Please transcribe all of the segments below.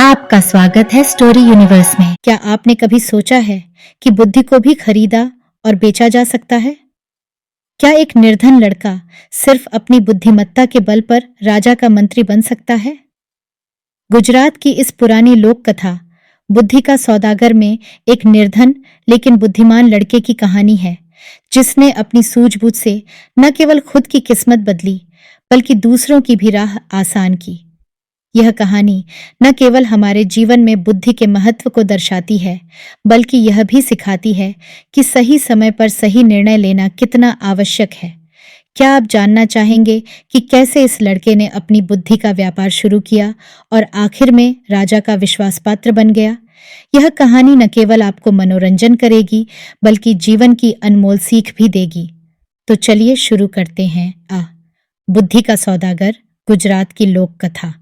आपका स्वागत है स्टोरी यूनिवर्स में। क्या आपने कभी सोचा है कि बुद्धि को भी खरीदा और बेचा जा सकता है? क्या एक निर्धन लड़का सिर्फ अपनी बुद्धिमत्ता के बल पर राजा का मंत्री बन सकता है? गुजरात की इस पुरानी लोक कथा बुद्धि का सौदागर में एक निर्धन लेकिन बुद्धिमान लड़के की कहानी है, जिसने अपनी सूझबूझ से न केवल खुद की किस्मत बदली बल्कि दूसरों की भी राह आसान की। यह कहानी न केवल हमारे जीवन में बुद्धि के महत्व को दर्शाती है, बल्कि यह भी सिखाती है कि सही समय पर सही निर्णय लेना कितना आवश्यक है। क्या आप जानना चाहेंगे कि कैसे इस लड़के ने अपनी बुद्धि का व्यापार शुरू किया और आखिर में राजा का विश्वास पात्र बन गया? यह कहानी न केवल आपको मनोरंजन करेगी, बल्कि जीवन की अनमोल सीख भी देगी। तो चलिए शुरू करते हैं। बुद्धि का सौदागर, गुजरात की लोक कथा।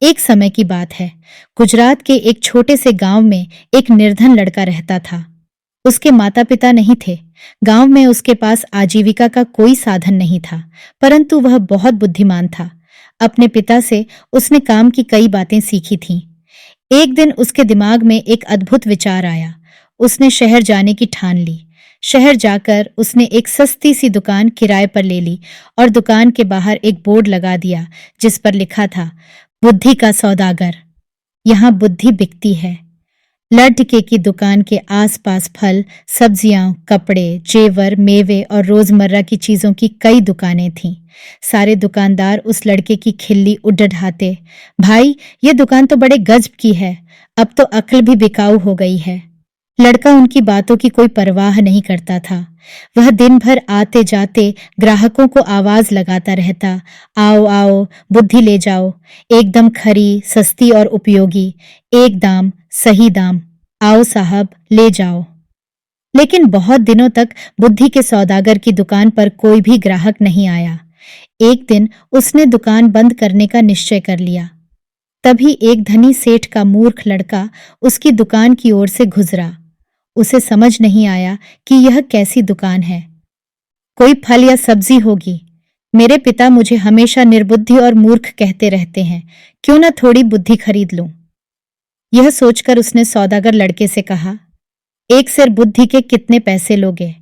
एक समय की बात है। गुजरात के एक छोटे से गांव में एक निर्धन लड़का रहता था। उसके माता पिता नहीं थे। गांव में उसके पास आजीविका का कोई साधन नहीं था, परंतु वह बहुत बुद्धिमान था। अपने पिता से उसने काम की कई बातें सीखी थीं। एक दिन उसके दिमाग में एक अद्भुत विचार आया। उसने शहर जाने की ठान ली। शहर जाकर उसने एक सस्ती सी दुकान किराए पर ले ली और दुकान के बाहर एक बोर्ड लगा दिया, जिस पर लिखा था, बुद्धि का सौदागर, यहाँ बुद्धि बिकती है। लड्ढके की दुकान के आसपास फल, सब्जियां, कपड़े, जेवर, मेवे और रोजमर्रा की चीजों की कई दुकानें थीं। सारे दुकानदार उस लड़के की खिल्ली उड़ाते, भाई ये दुकान तो बड़े गजब की है, अब तो अक्ल भी बिकाऊ हो गई है। लड़का उनकी बातों की कोई परवाह नहीं करता था। वह दिन भर आते जाते ग्राहकों को आवाज लगाता रहता, आओ आओ, बुद्धि ले जाओ, एकदम खरी, सस्ती और उपयोगी, एक दाम, सही दाम, आओ साहब ले जाओ। लेकिन बहुत दिनों तक बुद्धि के सौदागर की दुकान पर कोई भी ग्राहक नहीं आया। एक दिन उसने दुकान बंद करने का निश्चय कर लिया। तभी एक धनी सेठ का मूर्ख लड़का उसकी दुकान की ओर से गुजरा। उसे समझ नहीं आया कि यह कैसी दुकान है। कोई फल या सब्जी होगी। मेरे पिता मुझे हमेशा निर्बुद्धि और मूर्ख कहते रहते हैं, क्यों न थोड़ी बुद्धि खरीद लूं। यह सोचकर उसने सौदागर लड़के से कहा, एक सेर बुद्धि के कितने पैसे लोगे?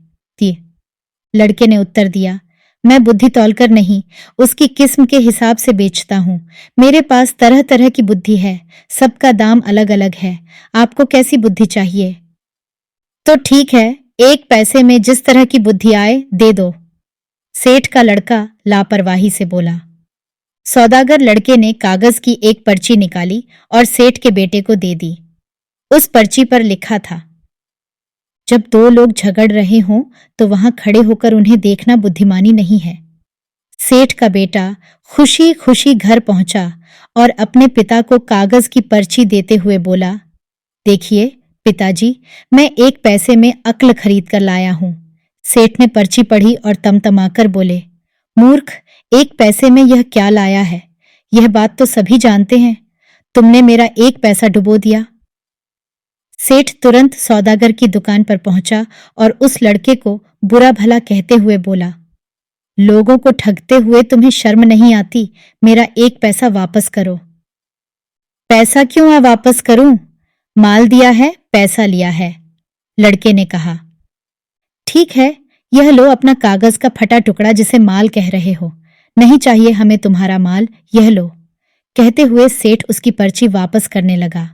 लड़के ने उत्तर दिया, मैं बुद्धि तौलकर नहीं, उसकी किस्म के हिसाब से बेचता हूं। मेरे पास तरह तरह की बुद्धि है, सबका दाम अलग अलग है। आपको कैसी बुद्धि चाहिए? तो ठीक है, एक पैसे में जिस तरह की बुद्धि आए दे दो, सेठ का लड़का लापरवाही से बोला। सौदागर लड़के ने कागज की एक पर्ची निकाली और सेठ के बेटे को दे दी। उस पर्ची पर लिखा था, जब दो लोग झगड़ रहे हों तो वहां खड़े होकर उन्हें देखना बुद्धिमानी नहीं है। सेठ का बेटा खुशी खुशी घर पहुंचा और अपने पिता को कागज की पर्ची देते हुए बोला, देखिए पिताजी, मैं एक पैसे में अक्ल खरीद कर लाया हूं। सेठ ने पर्ची पढ़ी और तमतमाकर बोले, मूर्ख, एक पैसे में यह क्या लाया है? यह बात तो सभी जानते हैं, तुमने मेरा एक पैसा डुबो दिया। सेठ तुरंत सौदागर की दुकान पर पहुंचा और उस लड़के को बुरा भला कहते हुए बोला, लोगों को ठगते हुए तुम्हें शर्म नहीं आती? मेरा एक पैसा वापस करो। पैसा क्यों वापस करूं? माल दिया है, पैसा लिया है, लड़के ने कहा। ठीक है, यह लो अपना कागज का फटा टुकड़ा जिसे माल कह रहे हो। नहीं चाहिए हमें तुम्हारा माल, यह लो। कहते हुए सेठ उसकी पर्ची वापस करने लगा।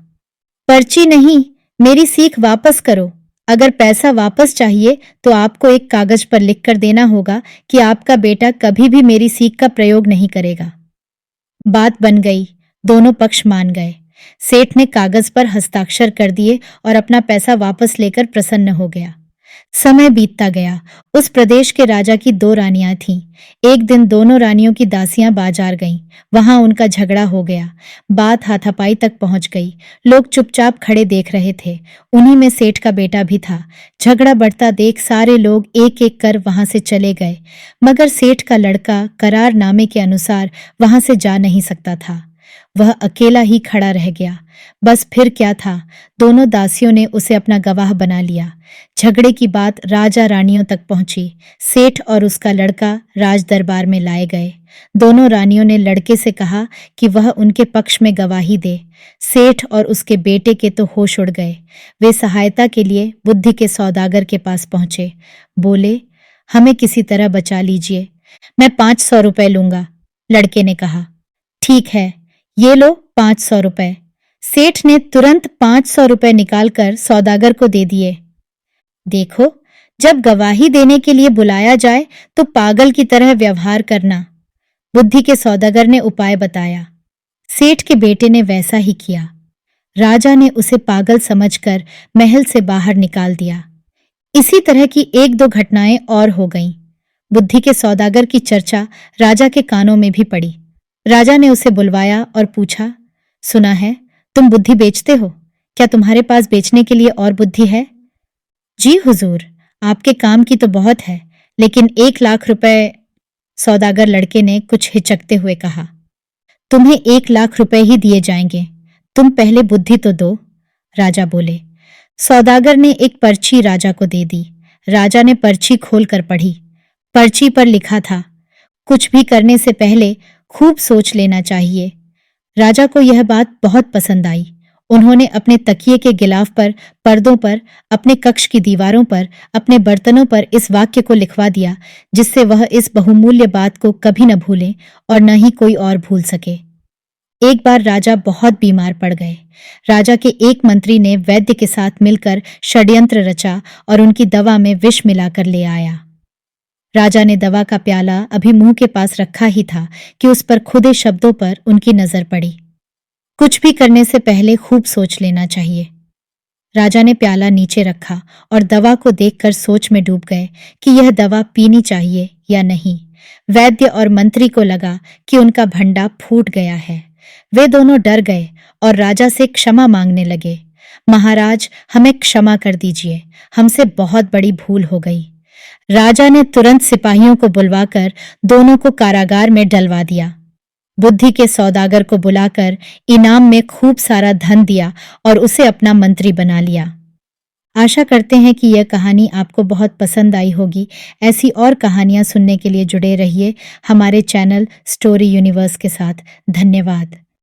पर्ची नहीं, मेरी सीख वापस करो। अगर पैसा वापस चाहिए तो आपको एक कागज पर लिखकर देना होगा कि आपका बेटा कभी भी मेरी सीख का प्रयोग नहीं करेगा। बात बन गई, दोनों पक्ष मान गए। सेठ ने कागज पर हस्ताक्षर कर दिए और अपना पैसा वापस लेकर प्रसन्न हो गया। समय बीतता गया। उस प्रदेश के राजा की दो रानियां थीं। एक दिन दोनों रानियों की दासियां बाजार गईं। वहां उनका झगड़ा हो गया। बात हाथापाई तक पहुंच गई। लोग चुपचाप खड़े देख रहे थे। उन्हीं में सेठ का बेटा भी था। झगड़ा बढ़ता देख सारे लोग एक एक कर वहां से चले गए, मगर सेठ का लड़का करारनामे के अनुसार वहां से जा नहीं सकता था। वह अकेला ही खड़ा रह गया। बस फिर क्या था, दोनों दासियों ने उसे अपना गवाह बना लिया। झगड़े की बात राजा रानियों तक पहुंची। सेठ और उसका लड़का राज दरबार में लाए गए। दोनों रानियों ने लड़के से कहा कि वह उनके पक्ष में गवाही दे। सेठ और उसके बेटे के तो होश उड़ गए। वे सहायता के लिए बुद्धि के सौदागर के पास पहुंचे। बोले, हमें किसी तरह बचा लीजिए। मैं 500 रुपए लूंगा। लड़के ने कहा, ठीक है, ये लो 500 रुपए। सेठ ने तुरंत 500 रुपए निकालकर सौदागर को दे दिए। देखो, जब गवाही देने के लिए बुलाया जाए तो पागल की तरह व्यवहार करना, बुद्धि के सौदागर ने उपाय बताया। सेठ के बेटे ने वैसा ही किया। राजा ने उसे पागल समझकर महल से बाहर निकाल दिया। इसी तरह की एक दो घटनाएं और हो गईं। बुद्धि के सौदागर की चर्चा राजा के कानों में भी पड़ी। राजा ने उसे बुलवाया और पूछा, सुना है तुम बुद्धि बेचते हो, क्या तुम्हारे पास बेचने के लिए और बुद्धि है? जी हुजूर, आपके काम की तो बहुत है, लेकिन 1 लाख रुपए। सौदागर लड़के ने कुछ हिचकते हुए कहा, तुम्हें 1 लाख रुपए ही दिए जाएंगे, तुम पहले बुद्धि तो दो। राजा बोले। सौदागर ने एक पर्ची राजा को दे दी। राजा ने पर्ची खोलकर पढ़ी। पर्ची पर लिखा था, कुछ भी करने से पहले खूब सोच लेना चाहिए। राजा को यह बात बहुत पसंद आई। उन्होंने अपने तकिए के गिलाफ पर, पर्दों पर, अपने कक्ष की दीवारों पर, अपने बर्तनों पर इस वाक्य को लिखवा दिया, जिससे वह इस बहुमूल्य बात को कभी न भूलें और न ही कोई और भूल सके। एक बार राजा बहुत बीमार पड़ गए। राजा के एक मंत्री ने वैद्य के साथ मिलकर षड्यंत्र रचा और उनकी दवा में विष मिलाकर ले आया। राजा ने दवा का प्याला अभी मुंह के पास रखा ही था कि उस पर खुदे शब्दों पर उनकी नजर पड़ी। कुछ भी करने से पहले खूब सोच लेना चाहिए। राजा ने प्याला नीचे रखा और दवा को देखकर सोच में डूब गए कि यह दवा पीनी चाहिए या नहीं। वैद्य और मंत्री को लगा कि उनका भंडा फूट गया है। वे दोनों डर गए और राजा से क्षमा मांगने लगे। महाराज, हमें क्षमा कर दीजिए, हमसे बहुत बड़ी भूल हो गई। राजा ने तुरंत सिपाहियों को बुलवाकर दोनों को कारागार में डलवा दिया। बुद्धि के सौदागर को बुलाकर इनाम में खूब सारा धन दिया और उसे अपना मंत्री बना लिया। आशा करते हैं कि यह कहानी आपको बहुत पसंद आई होगी। ऐसी और कहानियां सुनने के लिए जुड़े रहिए हमारे चैनल स्टोरी यूनिवर्स के साथ। धन्यवाद।